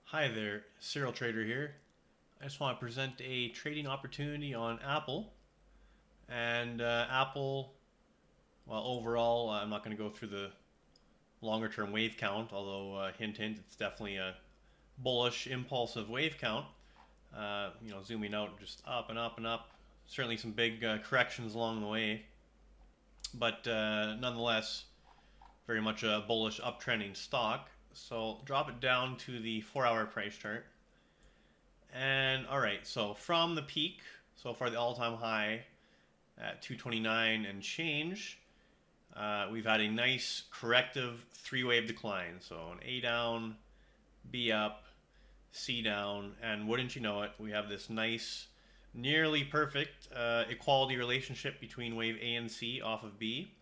Hi there, Serial Trader here. I just want to present a trading opportunity on Apple. And Apple, well, overall, I'm not going to go through the longer term wave count, although, hint, hint, it's definitely a bullish, impulsive wave count. Zooming out just up and up and up. Certainly some big corrections along the way. But nonetheless, very much a bullish uptrending stock. So drop it down to the 4-hour price chart. And all right, so from the peak, so far the all-time high at 229 and change, we've had a nice corrective three-wave decline. So an A down, B up, C down, and wouldn't you know it, we have this nice, nearly perfect equality relationship between wave A and C off of B.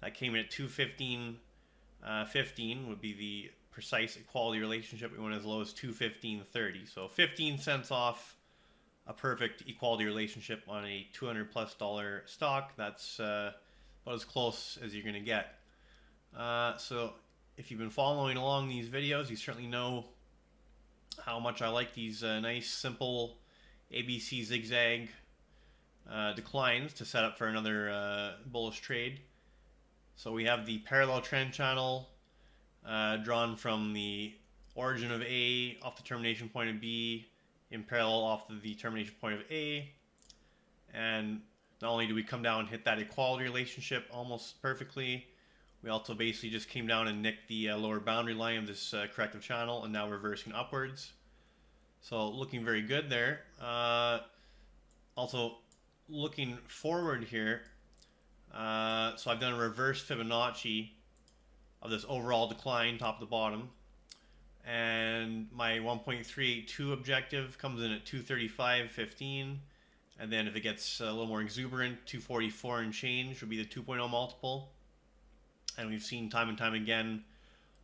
That came in at 215.15 would be the precise equality relationship. We went as low as 215.30. So 15 cents off a perfect equality relationship on a $200+ stock. That's about as close as you're going to get. So if you've been following along these videos, you certainly know how much I like these nice, simple ABC zigzag declines to set up for another bullish trade. So we have the parallel trend channel drawn from the origin of A off the termination point of B in parallel off the termination point of A. And not only do we come down and hit that equality relationship almost perfectly, we also basically just came down and nicked the lower boundary line of this corrective channel and now reversing upwards. So looking very good there. Also looking forward here, so I've done a reverse Fibonacci of this overall decline top to bottom, and my 1.382 objective comes in at 235.15, and then if it gets a little more exuberant, 244 and change would be the 2.0 multiple. And we've seen time and time again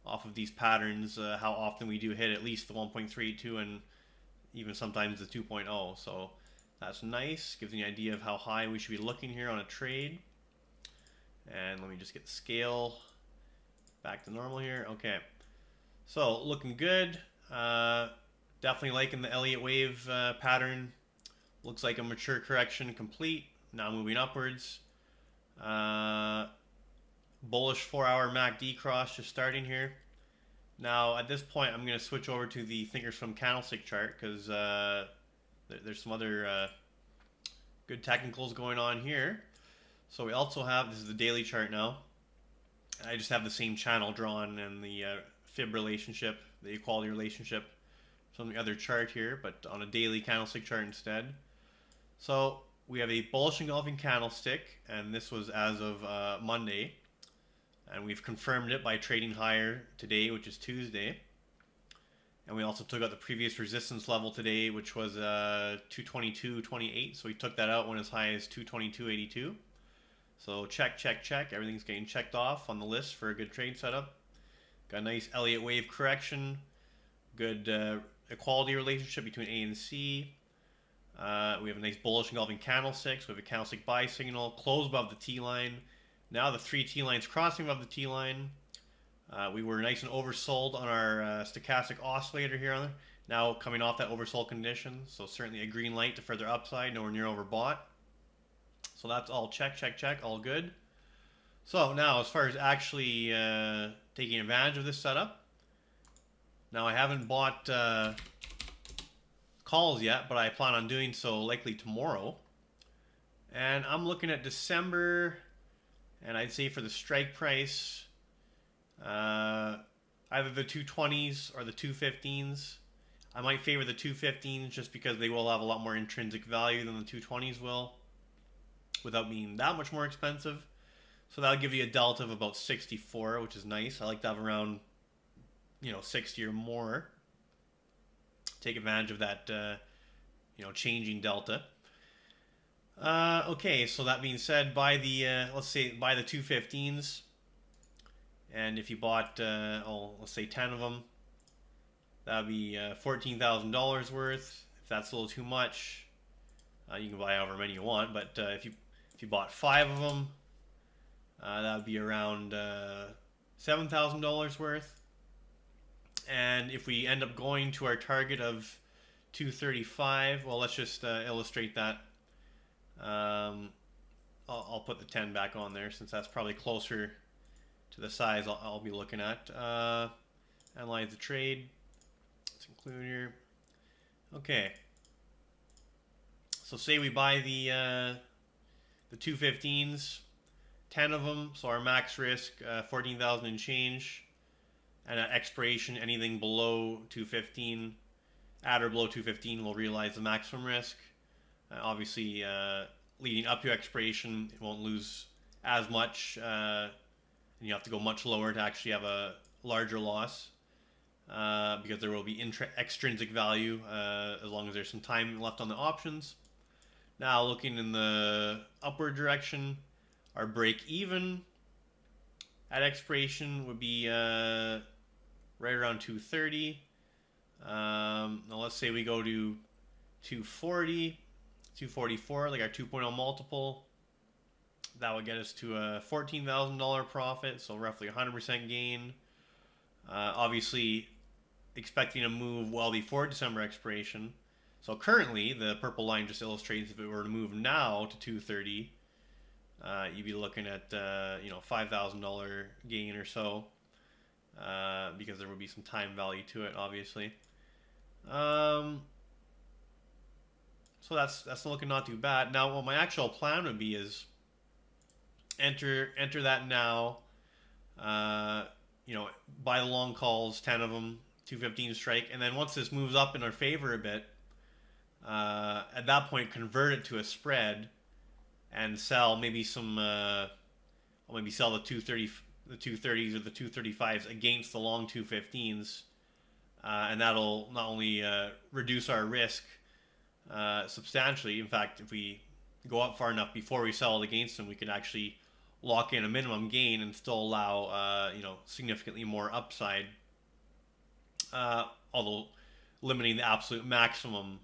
off of these patterns how often we do hit at least the 1.32 and even sometimes the 2.0. So that's nice, gives me an idea of how high we should be looking here on a trade. And let me just get the scale back to normal here. Okay, so looking good. Definitely liking the Elliott wave pattern. Looks like a mature correction complete. Now moving upwards. Bullish 4-hour MACD cross just starting here. Now at this point I'm going to switch over to the thinkorswim candlestick chart because there's some other good technicals going on here. So we also have, this is the daily chart now. I just have the same channel drawn and the fib relationship, the equality relationship from the other chart here, but on a daily candlestick chart instead. So we have a bullish engulfing candlestick, and this was as of Monday. And we've confirmed it by trading higher today, which is Tuesday. And we also took out the previous resistance level today, which was 222.28. So we took that out, went as high as 222.82. So check, check, check. Everything's getting checked off on the list for a good trade setup. Got a nice Elliott wave correction. Good equality relationship between A and C. We have a nice bullish engulfing candlesticks. We have a candlestick buy signal. Close above the T line. Now the 3 T lines crossing above the T line. We were nice and oversold on our stochastic oscillator here. Now coming off that oversold condition. So certainly a green light to further upside. Nowhere near overbought. So that's all check, check, check, all good. So now as far as actually taking advantage of this setup, now I haven't bought calls yet, but I plan on doing so likely tomorrow. And I'm looking at December, and I'd say for the strike price, either the 220s or the 215s. I might favor the 215s just because they will have a lot more intrinsic value than the 220s will, without being that much more expensive. So that'll give you a delta of about 64, which is nice. I like to have around 60 or more. Take advantage of that changing delta. Okay, so that being said, buy the let's say buy the 215s, and if you bought let's say 10 of them, that would be $14,000 worth. If that's a little too much, you can buy however many you want, but if you bought 5 of them, that would be around $7,000 worth. And if we end up going to our target of 235, well, let's just illustrate that. I'll put the 10 back on there since that's probably closer to the size I'll be looking at. Analyze the trade. Let's include here. Okay. So say we buy the 215s, 10 of them. So our max risk 14,000 and change, and at expiration anything below 215, at or below 215, will realize the maximum risk. Obviously, leading up to expiration, it won't lose as much. And you have to go much lower to actually have a larger loss. Because there will be extrinsic value as long as there's some time left on the options. Now looking in the upward direction, our break even at expiration would be right around 230. Now let's say we go to 240, 244, like our 2.0 multiple. That would get us to a $14,000 profit, so roughly 100% gain. Obviously, expecting a move well before December expiration. So currently, the purple line just illustrates if it were to move now to 230, you'd be looking at $5,000 gain or so, because there would be some time value to it, obviously. So that's looking not too bad. Now, what my actual plan would be is enter that now. Buy the long calls, 10 of them, 215 strike, and then once this moves up in our favor a bit, at that point convert it to a spread and sell maybe some I'll maybe sell the 230 the 230s or the 235s against the long 215s, and that'll not only reduce our risk substantially. In fact, if we go up far enough before we sell it against them, we can actually lock in a minimum gain and still allow significantly more upside, although limiting the absolute maximum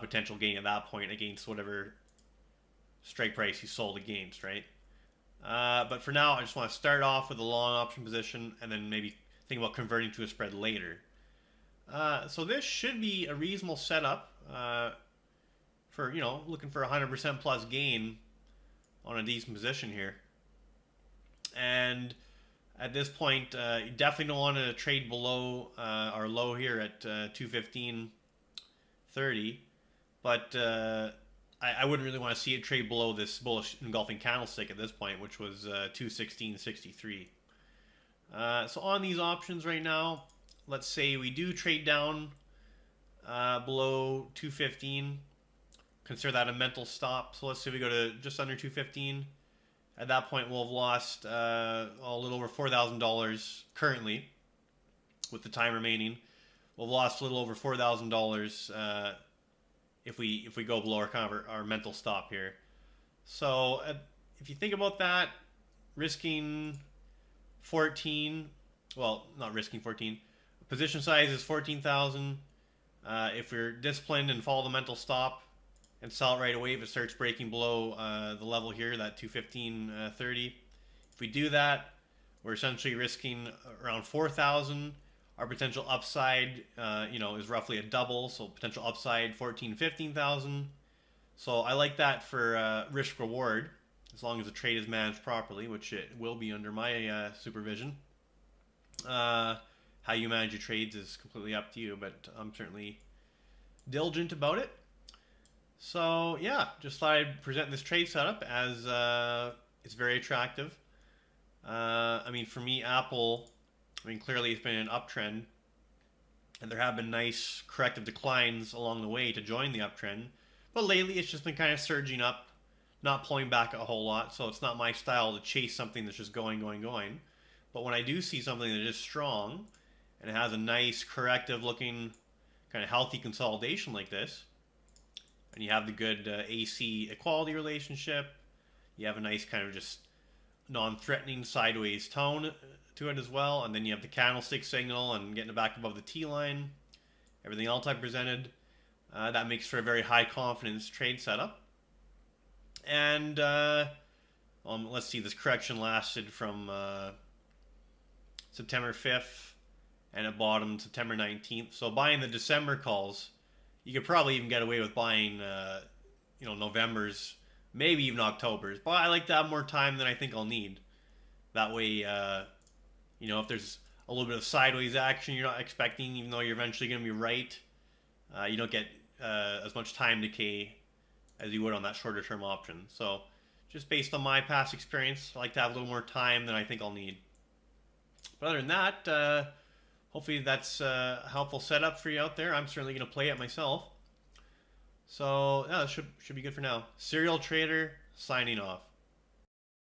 potential gain at that point against whatever strike price you sold against, right? But for now, I just want to start off with a long option position and then maybe think about converting to a spread later. So this should be a reasonable setup for looking for 100% plus gain on a decent position here. And at this point, you definitely don't want to trade below our low here at 215.30, but I wouldn't really want to see it trade below this bullish engulfing candlestick at this point, which was 216.63. So on these options right now, let's say we do trade down below 215. Consider that a mental stop. So let's say we go to just under 215. At that point, we'll have lost a little over $4,000 currently, with the time remaining. We'll have lost a little over $4,000 if we go below our mental stop here. So if you think about that, risking 14, well, not risking 14. Position size is 14,000. If we're disciplined and follow the mental stop and sell it right away if it starts breaking below the level here, that 215.30. If we do that, we're essentially risking around 4,000. Our potential upside, is roughly a double, so potential upside 14,000, 15,000. So I like that for risk reward, as long as the trade is managed properly, which it will be under my supervision. How you manage your trades is completely up to you, but I'm certainly diligent about it. So yeah, just thought I'd present this trade setup as it's very attractive. For me, Apple, clearly it's been an uptrend, and there have been nice corrective declines along the way to join the uptrend. But lately, it's just been kind of surging up, not pulling back a whole lot. So it's not my style to chase something that's just going. But when I do see something that is strong and it has a nice corrective looking kind of healthy consolidation like this, and you have the good AC equality relationship, you have a nice kind of just non-threatening sideways tone to it as well, and then you have the candlestick signal and getting it back above the T line, everything else I presented, that makes for a very high confidence trade setup. And let's see, this correction lasted from September 5th and it bottomed September 19th. So buying the December calls, you could probably even get away with buying, November's, maybe even October's. But I like to have more time than I think I'll need. That way, if there's a little bit of sideways action you're not expecting, even though you're eventually going to be right, you don't get as much time decay as you would on that shorter term option. So, just based on my past experience, I like to have a little more time than I think I'll need. But other than that, hopefully that's a helpful setup for you out there. I'm certainly going to play it myself. So, yeah, that should be good for now. Serial Trader signing off.